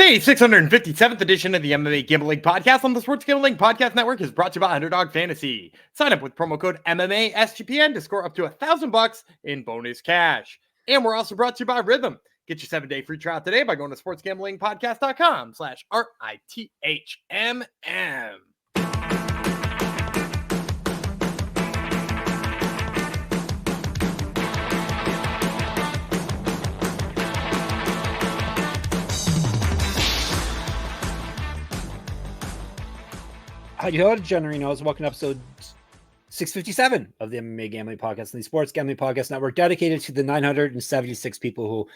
The 657th edition of the MMA Gambling Podcast on the Sports Gambling Podcast Network is brought to you by Underdog Fantasy. Sign up with promo code MMA SGPN to score up to $1,000 in bonus cash. And we're also brought to you by Rhythm. Get your 7-day free trial today by going to sportsgamblingpodcast.com/RITHMM. Hello, Generinos. Welcome to episode 657 of the MMA Gambling Podcast and the Sports Gambling Podcast Network, dedicated to the 976 people who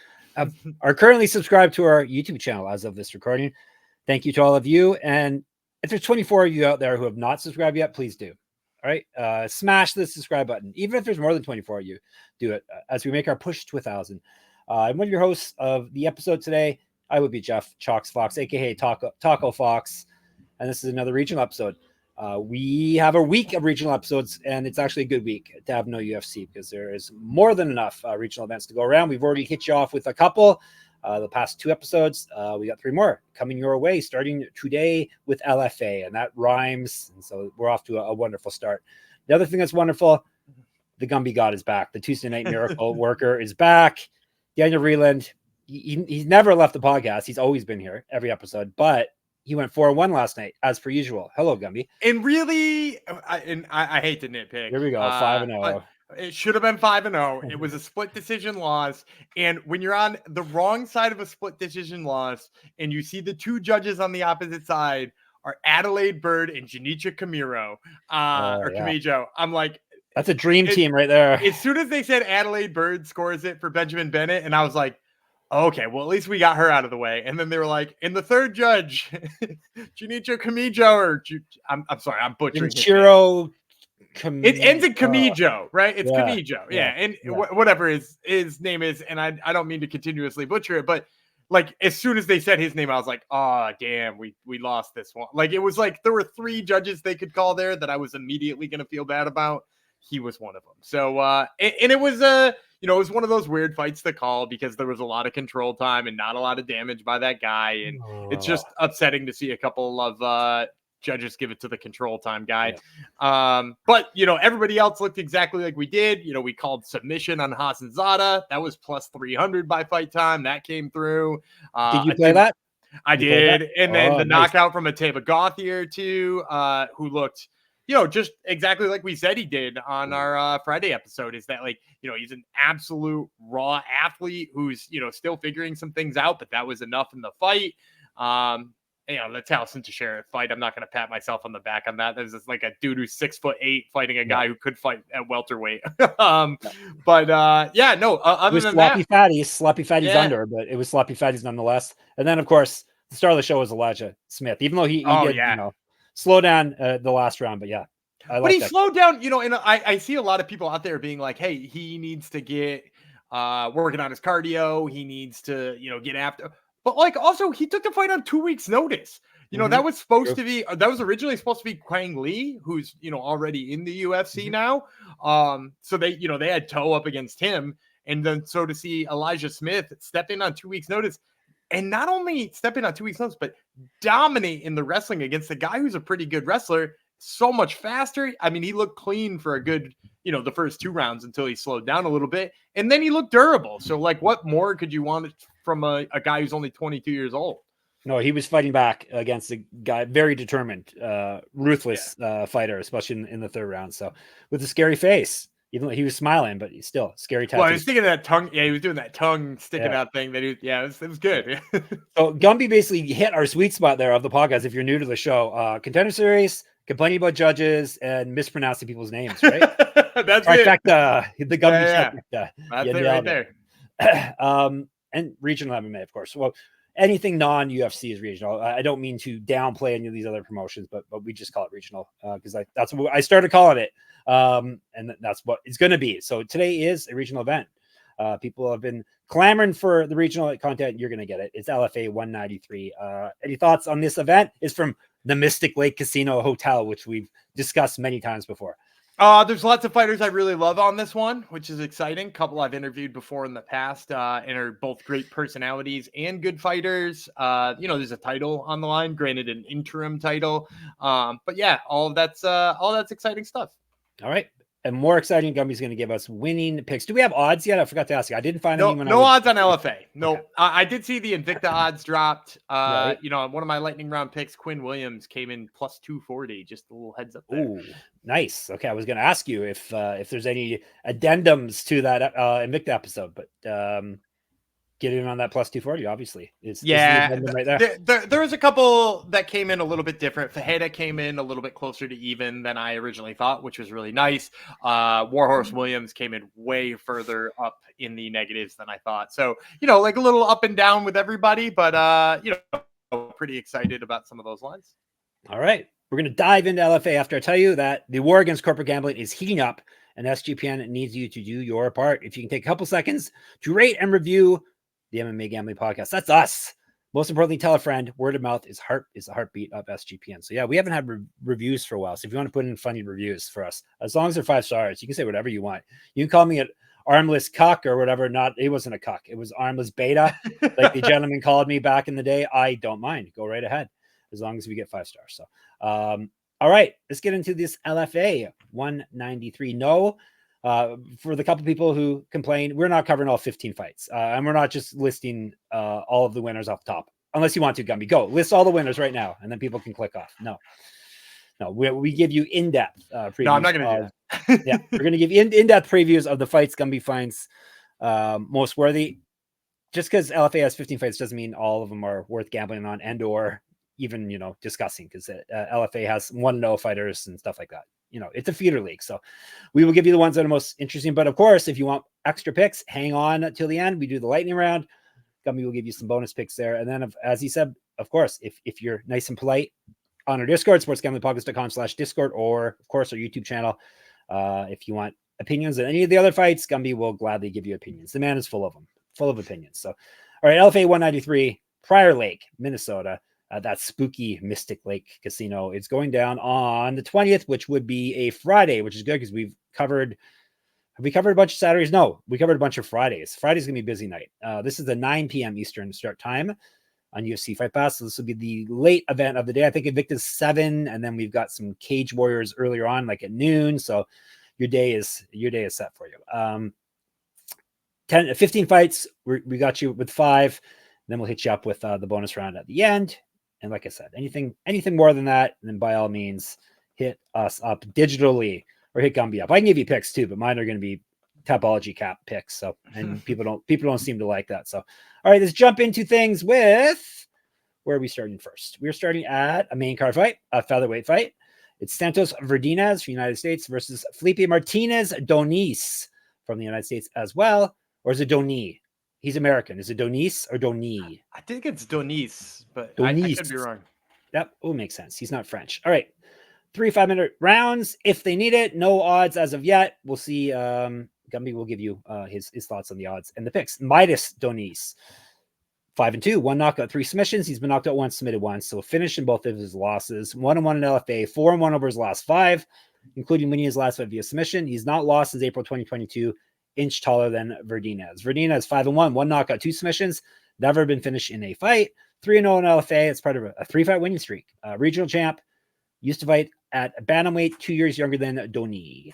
are currently subscribed to our YouTube channel as of this recording. Thank you to all of you. And if there's 24 of you out there who have not subscribed yet, please do. All right. Smash the subscribe button. Even if there's more than 24 of you, do it as we make our push to 1,000. I'm one of your hosts of the episode today. I would be Jeff Chalks Fox, aka Taco Fox. And this is another regional episode. We have a week of regional episodes, and it's actually a good week to have no UFC because there is more than enough regional events to go around. We've already hit you off with a couple. The past 2 episodes, we got 3 more coming your way, starting today with LFA, and that rhymes. And so we're off to a wonderful start. The other thing that's wonderful, the Gumby God is back. The Tuesday Night Miracle Worker is back. Daniel Reland, he's never left the podcast. He's always been here every episode, but he went 4-1 last night, as per usual. Hello, Gumby. And really, I hate to nitpick. Here we go, 5-0. It should have been 5-0. It was a split decision loss. And when you're on the wrong side of a split decision loss, and you see the 2 judges on the opposite side are Adelaide Bird and Janicia Camiro, Camijo, I'm like, that's a dream team right there. As soon as they said Adelaide Bird scores it for Benjamin Bennett, and I was like, okay, well, at least we got her out of the way. And then they were like, and the third judge, Janicia Camijo, or I'm sorry, I'm butchering Chiro. It ends in Camijo, right? It's Camijo. Yeah. And whatever his name is. And I don't mean to continuously butcher it, but like as soon as they said his name, I was like, oh, damn, we lost this one. Like it was like there were 3 judges they could call there that I was immediately going to feel bad about. He was one of them. So, and it was it was one of those weird fights to call because there was a lot of control time and not a lot of damage by that guy. And it's just upsetting to see a couple of judges give it to the control time guy. Yeah. But, everybody else looked exactly like we did. We called submission on Hassanzada. That was plus 300 by fight time. That came through. Did you play that? I did. And then the knockout from Ateva Gauthier too, who looked just exactly like we said he did on our Friday episode, is that he's an absolute raw athlete who's, still figuring some things out, but that was enough in the fight. The Taliesin Teixeira fight, I'm not going to pat myself on the back on that. There's just like a dude who's 6'8" fighting a guy who could fight at welterweight. Other than sloppy fatties under, but it was sloppy fatties nonetheless. And then of course the star of the show was Elijah Smith, even though he did, slow down the last round, but he slowed down, and I see a lot of people out there being like, hey, he needs to get working on his cardio. He needs to, get after, but also he took the fight on 2 weeks notice. That was supposed to be, that was originally supposed to be Quang Lee, who's, already in the UFC now. So they had toe up against him. And then, so to see Elijah Smith step in on 2 weeks notice, and not only step in on 2 weeks notice, but dominate in the wrestling against a guy who's a pretty good wrestler, so much faster. I mean, he looked clean for a good, the first 2 rounds until he slowed down a little bit. And then he looked durable. So what more could you want from a guy who's only 22 years old? No, he was fighting back against a guy, very determined, ruthless fighter, especially in the 3rd round. So with a scary face. Even though he was smiling, but he's still scary tattoo. Well, I was thinking of that tongue. Yeah, he was doing that tongue sticking out thing. That it was good. So Gumby basically hit our sweet spot there of the podcast. If you're new to the show, contender series, complaining about judges, and mispronouncing people's names. Right? That's it. The Gumby. That's it right there. And regional MMA, of course. Well, anything non-UFC is regional. I don't mean to downplay any of these other promotions, but we just call it regional because that's what I started calling it. And that's what it's going to be. So today is a regional event. People have been clamoring for the regional content. You're going to get it. It's LFA 193. Any thoughts on this event? Is from the Mystic Lake Casino Hotel, which we've discussed many times before. There's lots of fighters I really love on this one, which is exciting. Couple I've interviewed before in the past, and are both great personalities and good fighters. There's a title on the line, granted an interim title. But yeah, all that's exciting stuff. All right. And more exciting, Gumby's going to give us winning picks. Do we have odds yet? I forgot to ask you. I didn't find any. No odds on LFA. No, okay. I did see the Invicta odds dropped. Right. One of my lightning round picks, Quinn Williams, came in plus 240. Just a little heads up there. Ooh, nice. Okay, I was going to ask you if there's any addendums to that Invicta episode, but getting on that plus 240 obviously is the addendum right there. There was a couple that came in a little bit different. Fajeda came in a little bit closer to even than I originally thought, which was really nice. Warhorse Williams came in way further up in the negatives than I thought. So, like a little up and down with everybody, but pretty excited about some of those lines. All right. We're going to dive into LFA after I tell you that the war against corporate gambling is heating up and SGPN needs you to do your part. If you can take a couple seconds to rate and review the MMA Gambling Podcast, that's us. Most importantly, tell a friend. Word of mouth is the heartbeat of SGPN. So yeah, we haven't had reviews for a while. So if you want to put in funny reviews for us, as long as they're 5 stars, you can say whatever you want. You can call me an armless cuck or whatever. It wasn't a cuck. It was armless beta. Like the gentleman called me back in the day. I don't mind. Go right ahead. As long as we get 5 stars. So, all right, let's get into this LFA 193. No, for the couple people who complain, we're not covering all 15 fights. And we're not just listing all of the winners off the top. Unless you want to, Gumby. Go. List all the winners right now, and then people can click off. No, we give you in-depth previews. No, I'm not going to do that. Yeah, we're going to give you in-depth previews of the fights Gumby finds most worthy. Just because LFA has 15 fights doesn't mean all of them are worth gambling on and or even, discussing, because LFA has 1-0 fighters and stuff like that. It's a feeder league. So we will give you the ones that are most interesting. But of course, if you want extra picks, hang on till the end. We do the lightning round. Gumby will give you some bonus picks there. And then, as he said, of course, if you're nice and polite, on our Discord, sportsgamblingpodcast.com/Discord, or of course our YouTube channel. If you want opinions on any of the other fights, Gumby will gladly give you opinions. The man is full of them, full of opinions. So, all right, LFA 193, Prior Lake, Minnesota. That spooky Mystic Lake Casino. It's going down on the 20th, which would be a Friday, which is good because have we covered a bunch of Saturdays? No, we covered a bunch of Fridays. Friday's going to be a busy night. This is the 9 p.m. Eastern start time on UFC Fight Pass. So this will be the late event of the day. I think Invicta's 7, and then we've got some Cage Warriors earlier on, like at noon. So your day is set for you. 15 fights. We got you with 5. Then we'll hit you up with the bonus round at the end. And like I said, anything more than that, then by all means, hit us up digitally or hit Gumby up. I can give you picks too, but mine are going to be Tapology cap picks. So, and people don't seem to like that. So, all right, let's jump into things with where are we starting first? We're starting at a main card fight, a featherweight fight. It's Santos Verdinez from the United States versus Felipe Martinez Donis from the United States as well. Or is it Donis? He's American. Is it Donis or Donis? I think it's Donis, but Donis. I could be wrong. That will make sense. He's not French. All right. 3 5-minute rounds if they need it. No odds as of yet. We'll see. Gumby will give you his thoughts on the odds and the picks. Midas Donis, 5-2, 1 knockout, 3 submissions. He's been knocked out once, submitted once. So a finish in both of his losses. 1-1 in LFA, 4-1 over his last 5, including winning his last 5 via submission. He's not lost since April 2022. Inch taller than Verdinez. Verdinez 5-1, 1 knockout, 2 submissions. Never been finished in a fight. 3-0 in LFA. It's part of a 3-fight winning streak. Regional champ. Used to fight at bantamweight, 2 years younger than Donis.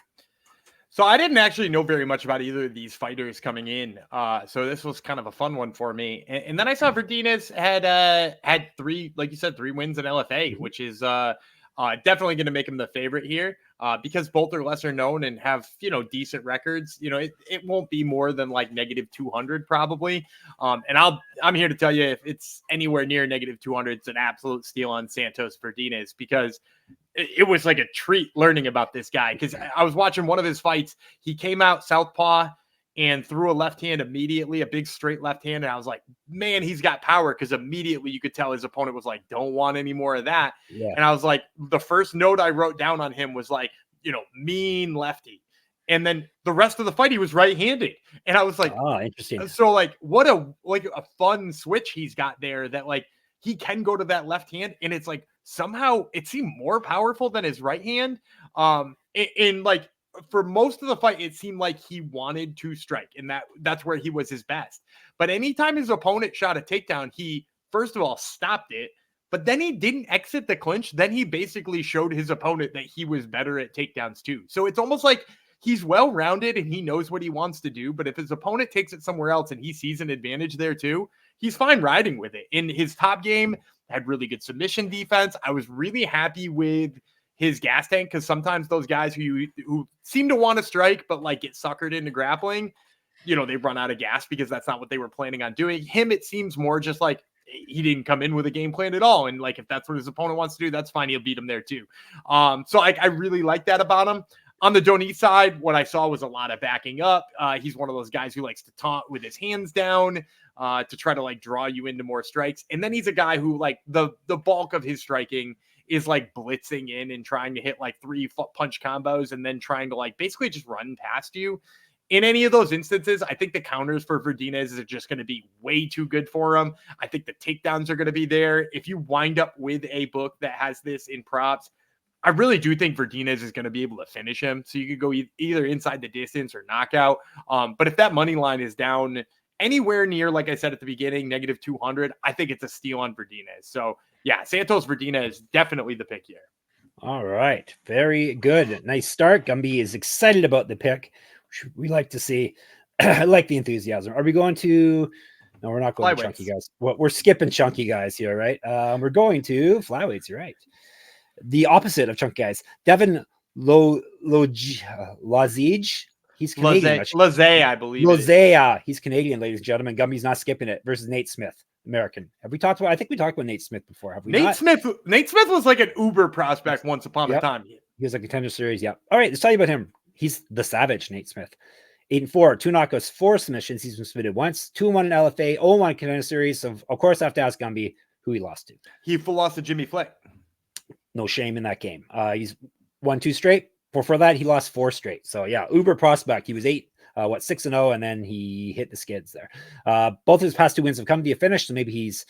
So I didn't actually know very much about either of these fighters coming in. So this was kind of a fun one for me. And then I saw Verdinez had 3, like you said, 3 wins in LFA, which is definitely going to make him the favorite here. Because both are lesser known and have, decent records, it won't be more than like -200 probably. And I'm here to tell you, if it's anywhere near -200, it's an absolute steal on Santos Verdinez, because it was like a treat learning about this guy. Because I was watching one of his fights. He came out southpaw and threw a left hand immediately, a big straight left hand. And I was like, man, he's got power, because immediately you could tell his opponent was like, don't want any more of that. Yeah. And I was like, the first note I wrote down on him was like, mean lefty. And then the rest of the fight, he was right-handed. And I was like, oh, interesting. So like, what a fun switch he's got there, that like he can go to that left hand. And it's like, somehow it seemed more powerful than his right hand. In like for most of the fight, it seemed like he wanted to strike, and that's where he was his best. But anytime his opponent shot a takedown, he first of all stopped it, but then he didn't exit the clinch. Then he basically showed his opponent that he was better at takedowns too. So it's almost like he's well-rounded and he knows what he wants to do. But if his opponent takes it somewhere else and he sees an advantage there too, he's fine riding with it. In his top game, had really good submission defense. I was really happy with his gas tank, because sometimes those guys who seem to want to strike but like get suckered into grappling, you know, they run out of gas because that's not what they were planning on doing. Him, it seems more just like he didn't come in with a game plan at all, and like if that's what his opponent wants to do, that's fine, he'll beat him there too. So I really like that about him. On the Donis side, what I saw was a lot of backing up. He's one of those guys who likes to taunt with his hands down to try to like draw you into more strikes. And then he's a guy who like the bulk of his striking is like blitzing in and trying to hit like 3 punch combos and then trying to like basically just run past you. In any of those instances, I think the counters for Verdinez are just going to be way too good for him. I think the takedowns are going to be there. If you wind up with a book that has this in props, I really do think Verdinez is going to be able to finish him. So you could go either inside the distance or knockout. But if that money line is down anywhere near, like I said at the beginning, negative 200, I think it's a steal on Verdinez. So yeah, Santos Verdinez, definitely the pick here. All right. Very good. Nice start. Gumby is excited about the pick. We like to see. I like the enthusiasm. Are we going to? No, we're not going to chunky guys. Well, we're skipping chunky guys here, right? We're going to flyweights. You're right. The opposite of chunky guys. Devon Lozej. He's Canadian. Lozej, I believe. Lozej. He's Canadian, ladies and gentlemen. Gumby's not skipping it. Versus Nate Smith, American. Have we talked about? I think we talked about Nate Smith before. Have we? Nate Smith was like an uber prospect once upon a time. He was a contender series. Yeah. All right. Let's tell you about him. He's the savage, Nate Smith. 8-4, 2 knockouts, 4 submissions. He's been submitted once, 2-1 in LFA, 0-1 contender series. So of course, I have to ask Gumby who he lost to. He lost to Jimmy Flick. No shame in that game. He's won 2 straight. Before that, he lost 4 straight. So yeah, uber prospect. He was 6-0, and then he hit the skids there. Both of his past 2 wins have come to a finish, so maybe he's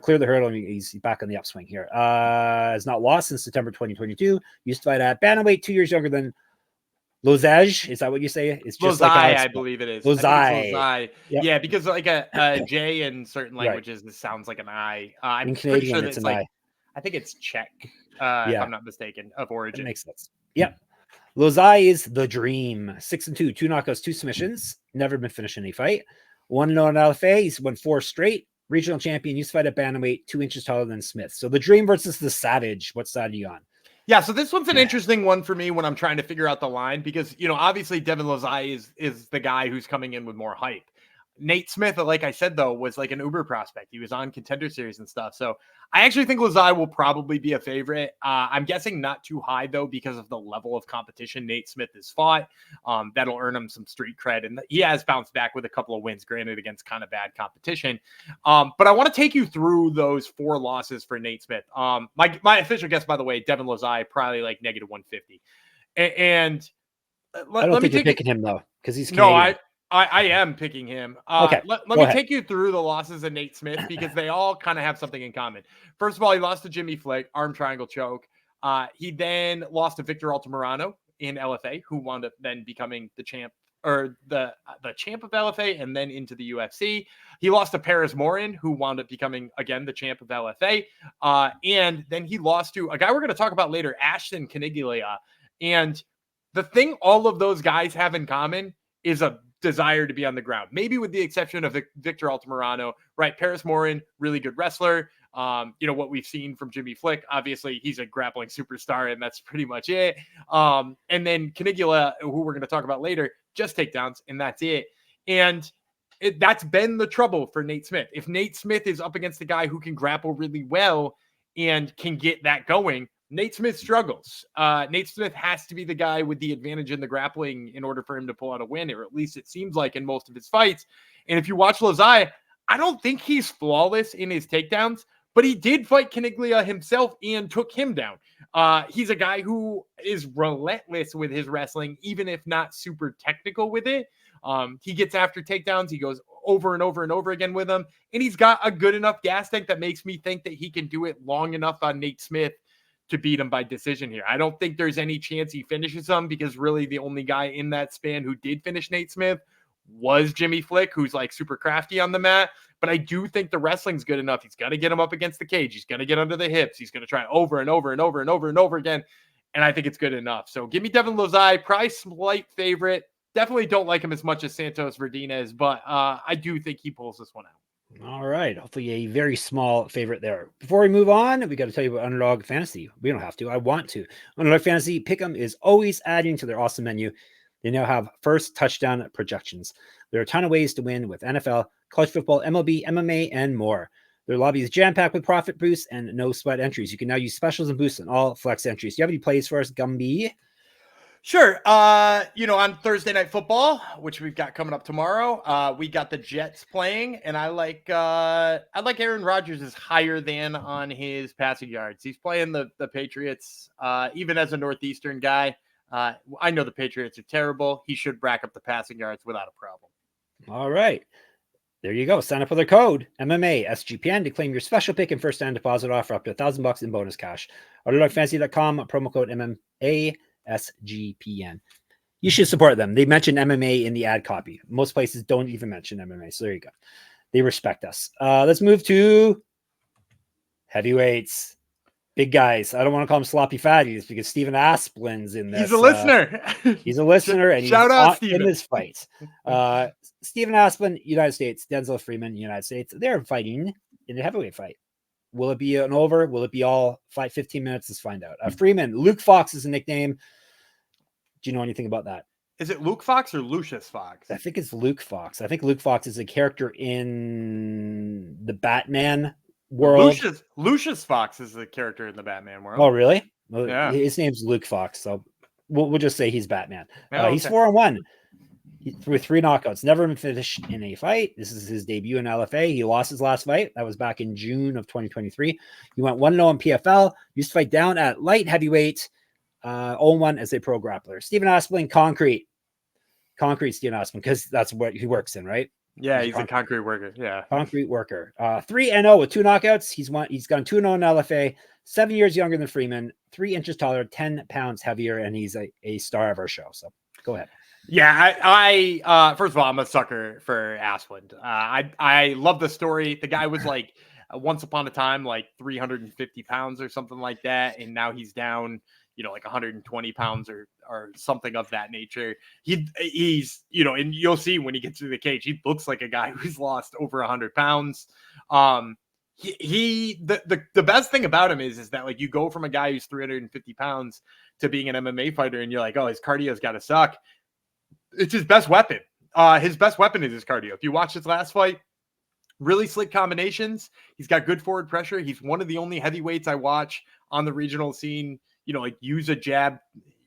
cleared the hurdle and he's back on the upswing here. Has not lost since September 2022. Used to fight at bantamweight, 2 years younger than Lozej. Is that what you say? It's just Lozej, like I believe it is. Lozej. Yep. Yeah, because like a J in certain languages, this sounds like an I. I'm pretty sure that it's like, I think it's Czech, if I'm not mistaken, of origin. That makes sense. Yeah. Lozej is the dream. 6-2, 2 knockouts, 2 submissions. Never been finished in any fight. 1-0 in LFA. He's won 4 straight. Regional champion. Used to fight at bantamweight, 2 inches taller than Smith. So the dream versus the savage. What side are you on? Yeah, so this one's an interesting one for me when I'm trying to figure out the line, because, you know, obviously Devon Lozej is the guy who's coming in with more hype. Nate Smith, like I said, though, was like an uber prospect. He was on contender series and stuff. So I actually think Lozej will probably be a favorite. I'm guessing not too high, though, because of the level of competition Nate Smith has fought. That'll earn him some street cred. And he has bounced back with a couple of wins, granted, against kind of bad competition. But I want to take you through those 4 losses for Nate Smith. My official guess, by the way, Devon Lozej, probably like negative 150. And I don't think you're picking him, though, because he's Canadian. No, I am picking him. Okay. Let me take you through the losses of Nate Smith, because they all kind of have something in common. First of all, he lost to Jimmy Flick, arm triangle choke. He then lost to Victor Altamirano in LFA, who wound up then becoming the champ, or the champ of LFA, and then into the UFC. He lost to Paris Morin, who wound up becoming, again, the champ of LFA. And then he lost to a guy we're going to talk about later, Ashton Caniglia. And the thing all of those guys have in common is a desire to be on the ground, maybe with the exception of Victor Altamirano, right? Paris Morin, really good wrestler. You know, what we've seen from Jimmy Flick, obviously he's a grappling superstar, and that's pretty much it. And then Caniglia, who we're going to talk about later, just takedowns, and that's it. And that's been the trouble for Nate Smith. If Nate Smith is up against a guy who can grapple really well and can get that going, Nate Smith struggles. Nate Smith has to be the guy with the advantage in the grappling in order for him to pull out a win, or at least it seems like in most of his fights. And if you watch Lozej, I don't think he's flawless in his takedowns, but he did fight Caniglia himself and took him down. He's a guy who is relentless with his wrestling, even if not super technical with it. He gets after takedowns. He goes over and over and over again with them. And he's got a good enough gas tank that makes me think that he can do it long enough on Nate Smith to beat him by decision here. I don't think there's any chance he finishes him, because really the only guy in that span who did finish Nate Smith was Jimmy Flick, who's like super crafty on the mat. But I do think the wrestling's good enough. He's got to get him up against the cage. He's going to get under the hips. He's going to try over and over and over and over and over again. And I think it's good enough. So give me Devon Lozej, probably slight favorite. Definitely don't like him as much as Santos Verdinez, but I do think he pulls this one out. All right. Hopefully a very small favorite there. Before we move on, we got to tell you about Underdog Fantasy. We don't have to. I want to. Underdog Fantasy Pick'em is always adding to their awesome menu. They now have first touchdown projections. There are a ton of ways to win with NFL, college football, MLB, MMA, and more. Their lobby is jam-packed with profit boosts and no sweat entries. You can now use specials and boosts on all flex entries. Do you have any plays for us, Gumby? Sure. On Thursday Night Football, which we've got coming up tomorrow, we got the Jets playing, and I like Aaron Rodgers is higher than on his passing yards. He's playing the Patriots. Even as a Northeastern guy, I know the Patriots are terrible. He should rack up the passing yards without a problem. All right. There you go. Sign up with their code MMA SGPN to claim your special pick and first time deposit offer up to $1,000 in bonus cash. UnderdogFantasy.com, promo code MMA SGPN. You should support them. They mention MMA in the ad copy. Most places don't even mention MMA. So there you go. They respect us. Let's move to heavyweights. Big guys. I don't want to call them sloppy fatties because Stephen Asplund's in this. He's a listener. He's a listener, and shout out in this fight. Stephen Asplund, United States. Denzel Freeman, United States. They're fighting in a heavyweight fight. Will it be an over? Will it be all 15 minutes? Let's find out. Freeman, Luke Fox is a nickname. Do you know anything about that? Is it Luke Fox or Lucius Fox? I think it's Luke Fox. I think Luke Fox is a character in the Batman world. Lucius Fox is the character in the Batman world. Oh, really? Well, yeah. His name's Luke Fox, so we'll just say he's Batman. Okay. He's 4-1 with 3 knockouts. Never been finished in a fight. This is his debut in LFA. He lost his last fight. That was back in June of 2023. He went 1-0 in PFL. Used to fight down at light heavyweight. 0-1 as a pro grappler. Stephen Asplund, concrete Stephen Asplund, because that's what he works in, right? Yeah, he's a concrete worker. Yeah, concrete worker. 3-0 with 2 knockouts. He's gone 2-0 in LFA. 7 years younger than Freeman. 3 inches taller. 10 pounds heavier, and he's a star of our show. So go ahead. Yeah, I first of all, I'm a sucker for Asplund. I love the story. The guy was like once upon a time like 350 pounds or something like that, and now he's down, like 120 pounds or something of that nature. He's and you'll see when he gets to the cage, he looks like a guy who's lost over 100 pounds. The best thing about him is that like you go from a guy who's 350 pounds to being an MMA fighter, and you're like, oh, his cardio's got to suck. It's his best weapon. His best weapon is his cardio. If you watch his last fight, really slick combinations. He's got good forward pressure. He's one of the only heavyweights I watch on the regional scene, like use a jab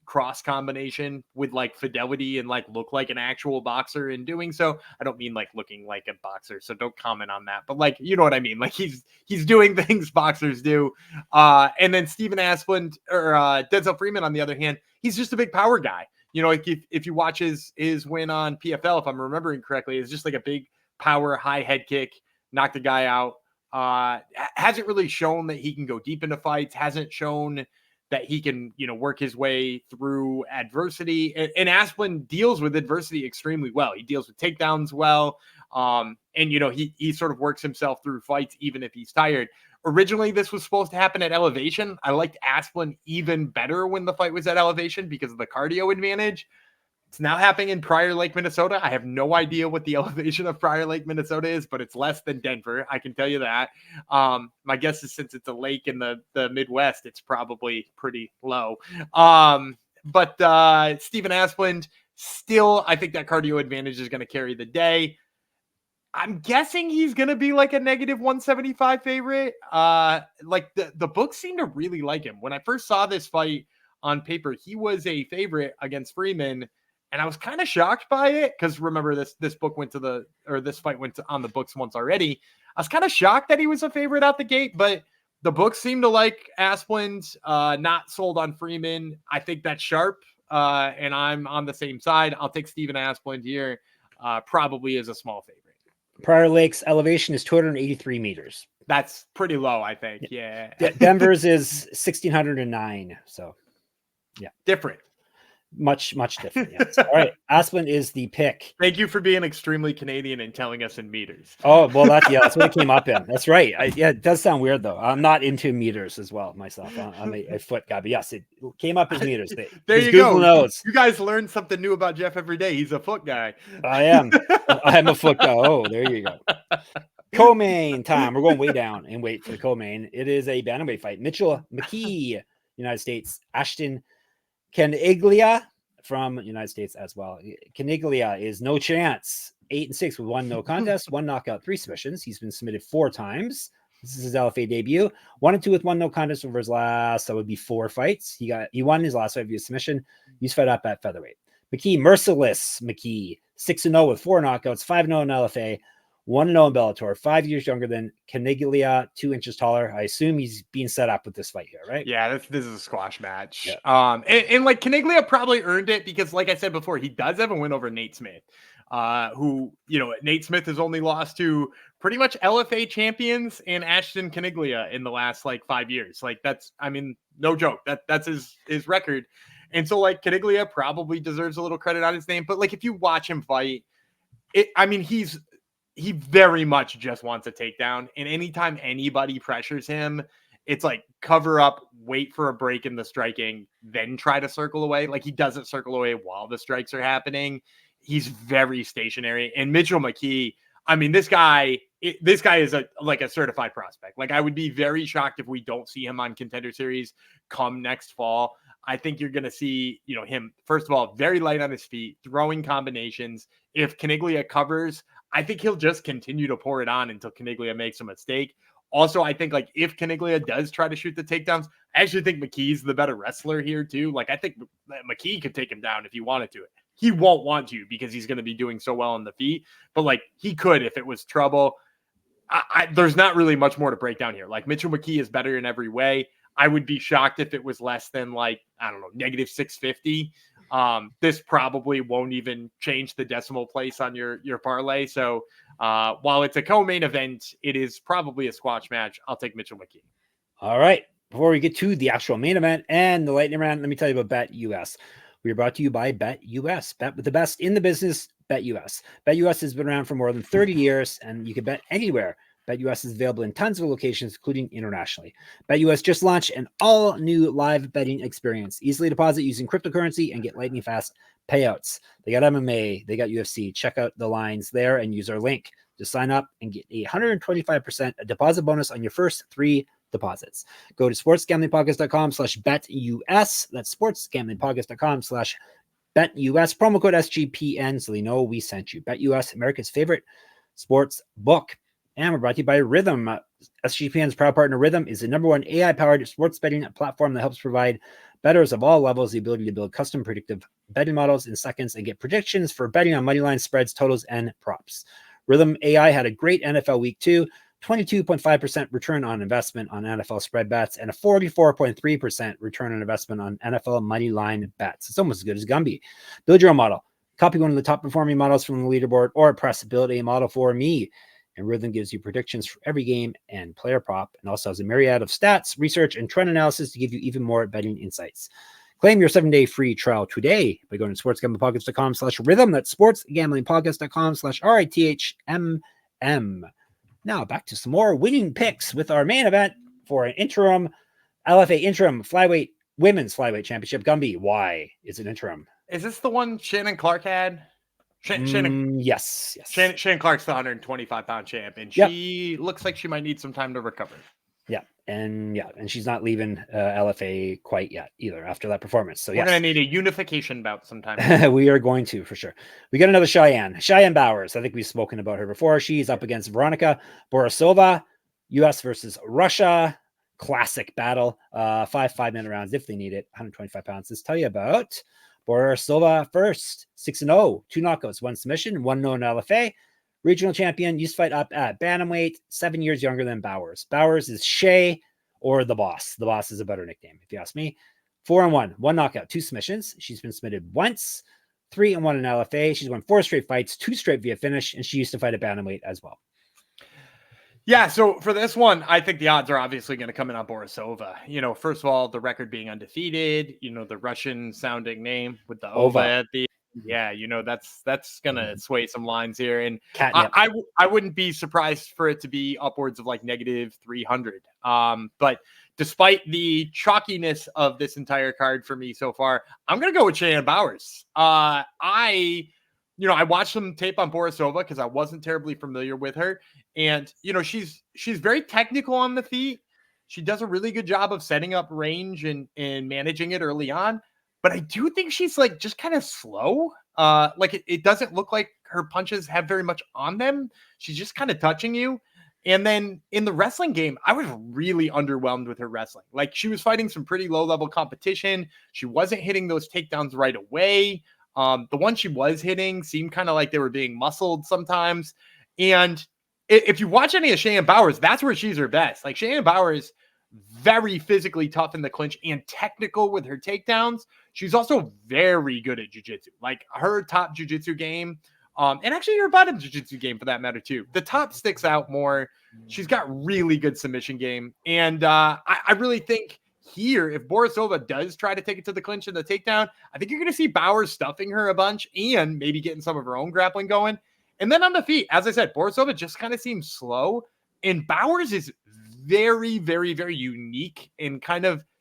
cross combination with like fidelity and like look like an actual boxer in doing so. I don't mean like looking like a boxer, so don't comment on that, but like, you know what I mean? Like he's doing things boxers do. And then Stephen Asplund or Denzel Freeman, on the other hand, he's just a big power guy. If you watch his win on PFL, if I'm remembering correctly, it's just like a big power high head kick, knock the guy out. Hasn't really shown that he can go deep into fights, hasn't shown that he can, work his way through adversity. And Asplund deals with adversity extremely well. He deals with takedowns well. And he sort of works himself through fights, even if he's tired. Originally, this was supposed to happen at Elevation. I liked Asplund even better when the fight was at Elevation because of the cardio advantage. It's now happening in Prior Lake, Minnesota. I have no idea what the elevation of Prior Lake, Minnesota is, but it's less than Denver. I can tell you that. My guess is since it's a lake in the Midwest, it's probably pretty low. But Stephen Asplund, still, I think that cardio advantage is going to carry the day. I'm guessing he's going to be like a negative 175 favorite. Like the books seem to really like him. When I first saw this fight on paper, he was a favorite against Freeman. And I was kind of shocked by it because remember this fight went on the books once already. I was kind of shocked that he was a favorite out the gate, but the books seem to like Asplund, not sold on Freeman. I think that's sharp, and I'm on the same side. I'll take Stephen Asplund here, probably as a small favorite. Prior Lake's elevation is 283 meters. That's pretty low, I think. Yeah. Denver's is 1,609. So yeah, different. Much different. Yes. All right. Asplund is the pick. Thank you for being extremely Canadian and telling us in meters. Oh, well, that's what it came up in. That's right. It does sound weird though. I'm not into meters as well myself. I'm a foot guy, but yes, it came up as meters. There you Google go. Knows. You guys learn something new about Jeff every day. He's a foot guy. I am. I'm a foot guy. Oh, there you go. Co-main time. We're going way down and wait for the co-main. It is a bantamweight fight. Mitchell McKee, United States. Ashton Caniglia from United States as well. Caniglia is no chance. 8-6 with 1 no contest, 1 knockout, 3 submissions. He's been submitted 4 times. This is his LFA debut. 1-2 with 1 no contest over his last, that would be 4 fights. He won his last fight via submission. He's fed up at featherweight. McKee, merciless McKee, 6-0 with 4 knockouts, 5-0 in LFA, 1-0 in Bellator, 5 years younger than Caniglia, 2 inches taller. I assume he's being set up with this fight here, right? Yeah, this is a squash match. Yeah. And like Caniglia probably earned it because, like I said before, he does have a win over Nate Smith, who, Nate Smith has only lost to pretty much LFA champions and Ashton Caniglia in the last 5 years. That's, no joke. That's his record. And so Caniglia probably deserves a little credit on his name. But if you watch him fight, he very much just wants a takedown. And anytime anybody pressures him, it's cover up, wait for a break in the striking, then try to circle away. He doesn't circle away while the strikes are happening. He's very stationary. And Mitchell McKee, this guy is a certified prospect. I would be very shocked if we don't see him on Contender Series come next fall. I think you're going to see, him, first of all, very light on his feet, throwing combinations. If Caniglia covers, I think he'll just continue to pour it on until Caniglia makes a mistake. Also, I think if Caniglia does try to shoot the takedowns, I actually think McKee's the better wrestler here too. I think McKee could take him down if he wanted to. He won't want to because he's going to be doing so well on the feet, but he could if it was trouble. There's not really much more to break down here. Mitchell McKee is better in every way. I would be shocked if it was less than negative 650. This probably won't even change the decimal place on your parlay. So while it's a co-main event, it is probably a squash match. I'll take Mitchell McKee. All right. Before we get to the actual main event and the lightning round, let me tell you about BetUS. We are brought to you by BetUS. Bet with the best in the business, BetUS. BetUS has been around for more than 30 years, and you can bet anywhere. BetUS is available in tons of locations, including internationally. BetUS just launched an all-new live betting experience. Easily deposit using cryptocurrency and get lightning-fast payouts. They got MMA. They got UFC. Check out the lines there and use our link to sign up and get a 125% deposit bonus on your first 3 deposits. Go to sportsgamblingpodcast.com/BetUS. That's sportsgamblingpodcast.com/BetUS. Promo code SGPN so they know we sent you. BetUS, America's favorite sports book. And we're brought to you by Rhythm. SGPN's proud partner, Rhythm, is the #1 AI-powered sports betting platform that helps provide bettors of all levels the ability to build custom predictive betting models in seconds and get predictions for betting on money lines, spreads, totals, and props. Rhythm AI had a great NFL week 2, 22.5% return on investment on NFL spread bets, and a 44.3% return on investment on NFL money line bets. It's almost as good as Gumby. Build your own model. Copy one of the top performing models from the leaderboard or press build a model for me. And Rhythm gives you predictions for every game and player prop, and also has a myriad of stats, research, and trend analysis to give you even more betting insights. Claim your 7-day free trial today by going to sportsgamblingpodcast.com/rhythm. That's sportsgamblingpodcast.com/RITHMM. Now back to some more winning picks with our main event for an interim LFA interim women's flyweight championship. Gumby, why is it interim? Is this the one Shannon Clark had? Shannon, yes. Shannon Clark's the 125-pound champ, and she looks like she might need some time to recover. And she's not leaving LFA quite yet either after that performance. So we're gonna need a unification bout sometime. We are going to for sure. We got another Cheyanne Bowers. I think we've spoken about her before. She's up against Veronika Borisova, U.S. versus Russia. Classic battle. 5-minute rounds if they need it. 125 pounds. Let's tell you about Borisova first. 6-0, 2 knockouts, 1 submission, 1 no in LFA. Regional champion, used to fight up at bantamweight, 7 years younger than Bowers. Bowers is Shay or the Boss. The Boss is a better nickname, if you ask me. 4-1, 1 knockout, 2 submissions. She's been submitted once, 3-1 in LFA. She's won 4 straight fights, 2 straight via finish, and she used to fight at bantamweight as well. Yeah, so for this one, I think the odds are obviously going to come in on Borisova. First of all, the record being undefeated, the Russian sounding name with the Ova Ova. at the yeah, that's going to sway some lines here. And Catnip. I wouldn't be surprised for it to be upwards of like negative 300. But despite the chalkiness of this entire card for me so far, I'm going to go with Cheyanne Bowers. I watched some tape on Borisova because I wasn't terribly familiar with her. And, she's very technical on the feet. She does a really good job of setting up range and managing it early on. But I do think she's like just kind of slow. Like it doesn't look like her punches have very much on them. She's just kind of touching you. And then in the wrestling game, I was really underwhelmed with her wrestling. Like she was fighting some pretty low level competition. She wasn't hitting those takedowns right away. The one she was hitting seemed kind of like they were being muscled sometimes. And if you watch any of Cheyanne Bowers, that's where she's her best. Like Cheyanne Bowers, very physically tough in the clinch and technical with her takedowns. She's also very good at jiu-jitsu. Like her top jiu-jitsu game, and actually her bottom jiu-jitsu game for that matter too. The top sticks out more. She's got really good submission game. And I really think here, if Borisova does try to take it to the clinch and the takedown, I think you're going to see Bowers stuffing her a bunch and maybe getting some of her own grappling going. And then on the feet, as I said, Borisova just kind of seems slow. And Bowers is very, very, very unique and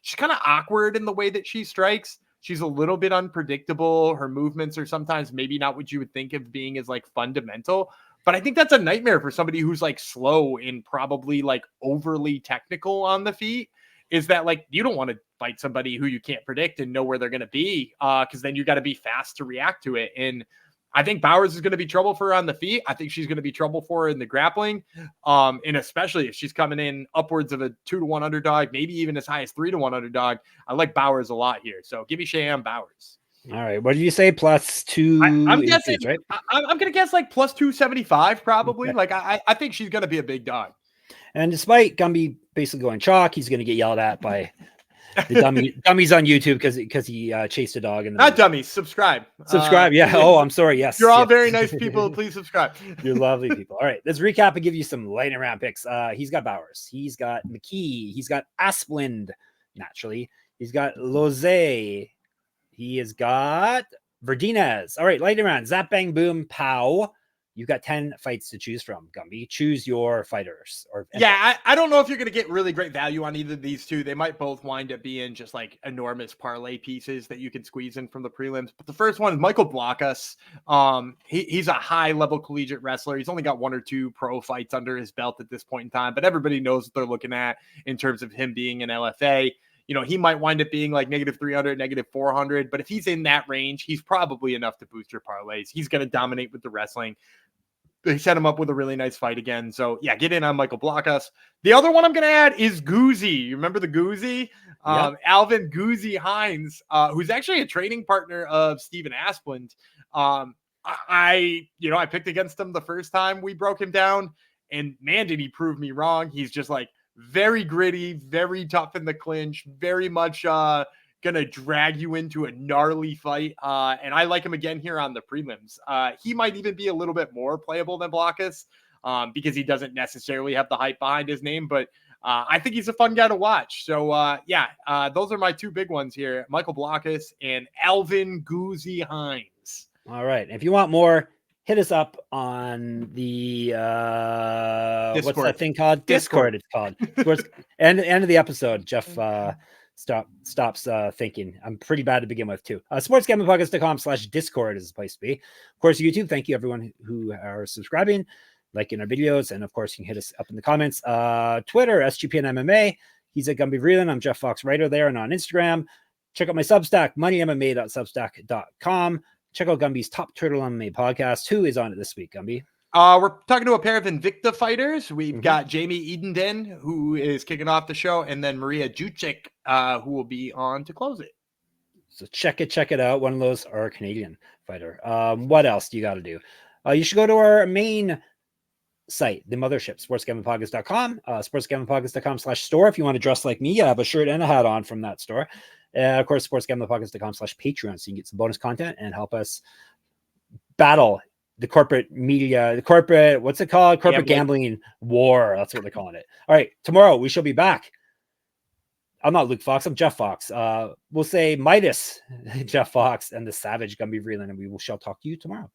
she's kind of awkward in the way that she strikes. She's a little bit unpredictable. Her movements are sometimes maybe not what you would think of being as like fundamental. But I think that's a nightmare for somebody who's like slow and probably like overly technical on the feet. Is that like you don't want to fight somebody who you can't predict and know where they're going to be because then you got to be fast to react to it. And I think Bowers is going to be trouble for her on the feet. I think she's going to be trouble for her in the grappling. And especially if she's coming in upwards of a 2-1 underdog, maybe even as high as 3-1 underdog. I like Bowers a lot here. So give me Cheyanne Bowers. All right. What did you say? Plus two? I'm guessing, right? I'm going to guess like plus 275 probably. Okay. Like I think she's going to be a big dog. And despite Gumby basically going chalk, he's going to get yelled at by the dummies on YouTube because he chased a dog. Not dummies. Subscribe. Yeah. Oh, I'm sorry. Yes. You're all very nice people. Please subscribe. You're lovely people. All right. Let's recap and give you some lightning round picks. He's got Bowers. He's got McKee. He's got Asplund, naturally. He's got Lozej. He has got Verdinez. All right. Lightning round. Zap, bang, boom, pow. You've got 10 fights to choose from, Gumby. Choose your fighters. I don't know if you're going to get really great value on either of these two. They might both wind up being just like enormous parlay pieces that you can squeeze in from the prelims. But the first one is Michael Blockus. He's a high-level collegiate wrestler. He's only got 1 or 2 pro fights under his belt at this point in time, but everybody knows what they're looking at in terms of him being an LFA. He might wind up being like negative 300, negative 400, but if he's in that range, he's probably enough to boost your parlays. He's going to dominate with the wrestling. They set him up with a really nice fight again. So, yeah, get in on Michael Blockus. The other one I'm going to add is Goozy. You remember the Goozy? Yep. Alvin Goozy Hines, who's actually a training partner of Steven Asplund. I picked against him the first time we broke him down, and man, did he prove me wrong. He's just like very gritty, very tough in the clinch, very much gonna drag you into a gnarly fight. And I like him again here on the prelims. He might even be a little bit more playable than Blockus because he doesn't necessarily have the hype behind his name, but I think he's a fun guy to watch. So those are my 2 big ones here: Michael Blockus and Alvin Goozy Hines. All right. If you want more, hit us up on the what's that thing called? Discord. It's called. End of the episode, Jeff stops thinking. I'm pretty bad to begin with too. sportsgamblingpodcast.com/discord is the place to be. Of course, YouTube. Thank you everyone who are subscribing, liking our videos, and of course you can hit us up in the comments. Twitter, SGPN MMA. He's at Gumby Vreeland. I'm Jeff Fox Writer there, and on Instagram. Check out my Substack, moneymma.substack.com. Check out Gumby's Top Turtle MMA podcast. Who is on it this week, Gumby? We're talking to a pair of Invicta fighters. We've got Jamie Edenden, who is kicking off the show, and then Maria Jucic, who will be on to close it. So check it out. One of those are a Canadian fighter. What else do you got to do? You should go to our main site, the mothership, sportsgamblingpodcast.com, sportsgamblingpodcast.com/store. If you want to dress like me, I have a shirt and a hat on from that store. Of course, sportsgamblingpodcast.com/Patreon, so you can get some bonus content and help us battle the corporate media, the corporate, what's it called? Corporate gambling war. That's what they're calling it. All right. Tomorrow we shall be back. I'm not Luke Fox. I'm Jeff Fox. We'll say Midas, Jeff Fox, and the Savage Gumby Vreeland, and we shall talk to you tomorrow.